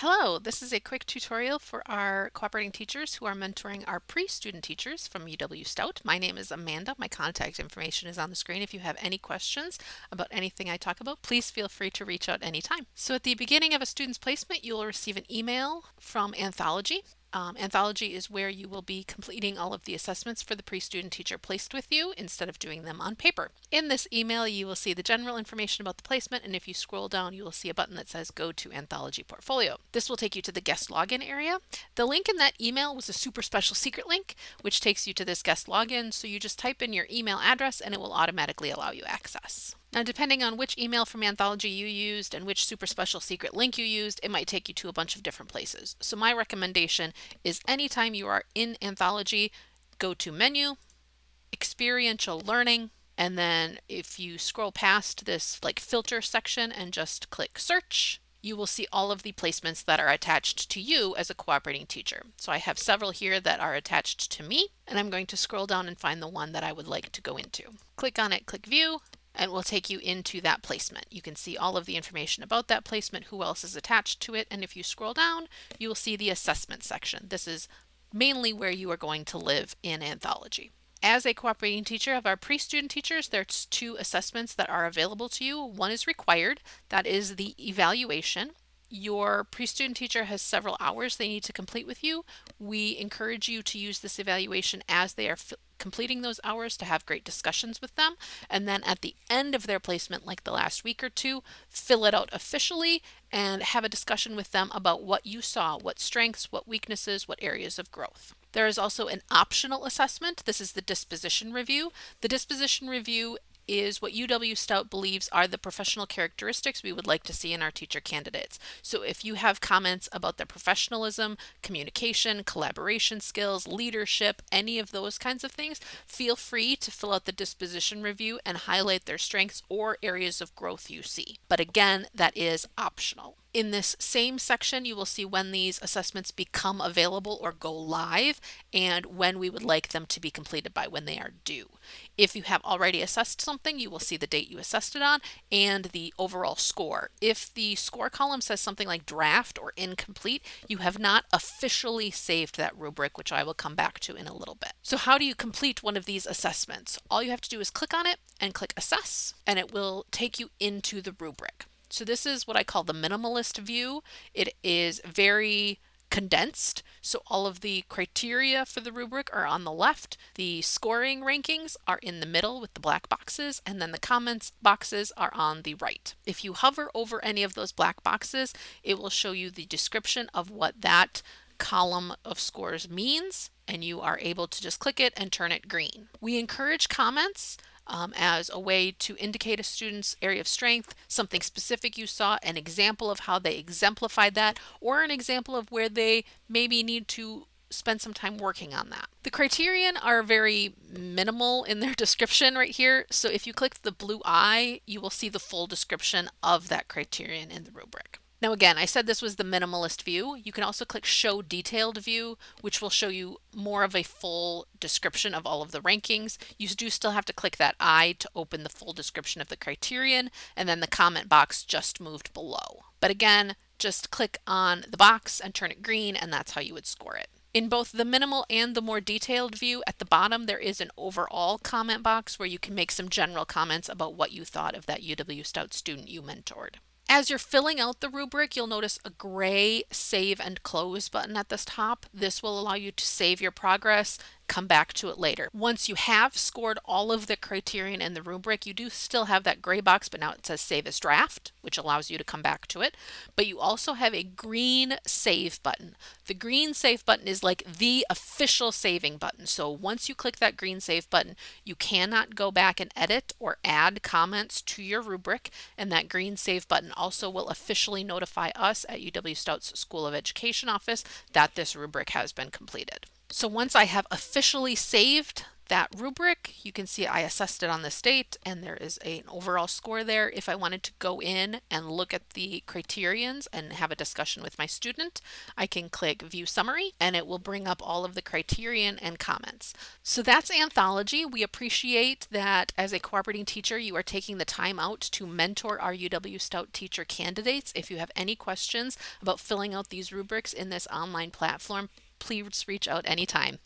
Hello, this is a quick tutorial for our cooperating teachers who are mentoring our pre-student teachers from UW-Stout. My name is Amanda. My contact information is on the screen. If you have any questions about anything I talk about, please feel free to reach out anytime. So at the beginning of a student's placement, you will receive an email from Anthology. Anthology is where you will be completing all of the assessments for the pre-student teacher placed with you instead of doing them on paper. In this email, you will see the general information about the placement, and if you scroll down, you will see a button that says Go to Anthology Portfolio. This will take you to the guest login area. The link in that email was a super special secret link, which takes you to this guest login, so you just type in your email address and it will automatically allow you access. Now, depending on which email from Anthology you used and which super special secret link you used, it might take you to a bunch of different places. So my recommendation is anytime you are in Anthology, go to Menu, Experiential Learning, and then if you scroll past this filter section and just click Search, you will see all of the placements that are attached to you as a cooperating teacher. So I have several here that are attached to me, and I'm going to scroll down and find the one that I would like to go into. Click on it, click View, and it will take you into that placement. You can see all of the information about that placement, who else is attached to it, and if you scroll down, you will see the assessment section. This is mainly where you are going to live in Anthology. As a cooperating teacher of our pre-student teachers, there's two assessments that are available to you. One is required, that is the evaluation. Your pre-student teacher has several hours they need to complete with you. We encourage you to use this evaluation as they are completing those hours to have great discussions with them. And then at the end of their placement, like the last week or two, fill it out officially and have a discussion with them about what you saw, what strengths, what weaknesses, what areas of growth. There is also an optional assessment. This is the disposition review. The disposition review is what UW-Stout believes are the professional characteristics we would like to see in our teacher candidates. So if you have comments about their professionalism, communication, collaboration skills, leadership, any of those kinds of things, feel free to fill out the disposition review and highlight their strengths or areas of growth you see. But again, that is optional. In this same section, you will see when these assessments become available or go live and when we would like them to be completed by, when they are due. If you have already assessed something, you will see the date you assessed it on and the overall score. If the score column says something like draft or incomplete, you have not officially saved that rubric, which I will come back to in a little bit. So how do you complete one of these assessments? All you have to do is click on it and click Assess, and it will take you into the rubric. So this is what I call the minimalist view. It is very condensed. So all of the criteria for the rubric are on the left. The scoring rankings are in the middle with the black boxes, and then the comments boxes are on the right. If you hover over any of those black boxes, it will show you the description of what that column of scores means, and you are able to just click it and turn it green. We encourage comments as a way to indicate a student's area of strength, something specific you saw, an example of how they exemplified that, or an example of where they maybe need to spend some time working on that. The criterion are very minimal in their description right here, so if you click the blue eye, you will see the full description of that criterion in the rubric. Now again, I said this was the minimalist view. You can also click Show Detailed View, which will show you more of a full description of all of the rankings. You do still have to click that eye to open the full description of the criterion, and then the comment box just moved below. But again, just click on the box and turn it green, and that's how you would score it. In both the minimal and the more detailed view, at the bottom there is an overall comment box where you can make some general comments about what you thought of that UW-Stout student you mentored. As you're filling out the rubric, you'll notice a gray Save and Close button at the top. This will allow you to save your progress, come back to it later. Once you have scored all of the criterion in the rubric, you do still have that gray box, but now it says Save as Draft, which allows you to come back to it. But you also have a green Save button. The green Save button is like the official saving button. So once you click that green Save button, you cannot go back and edit or add comments to your rubric, and that green Save button also will officially notify us at UW-Stout's School of Education office that this rubric has been completed. So once I have officially saved That rubric, you can see I assessed it on this date and there is an overall score there. If I wanted to go in and look at the criterions and have a discussion with my student, I can click View Summary and it will bring up all of the criterion and comments. So that's Anthology. We appreciate that as a cooperating teacher, you are taking the time out to mentor our UW-Stout teacher candidates. If you have any questions about filling out these rubrics in this online platform, please reach out anytime.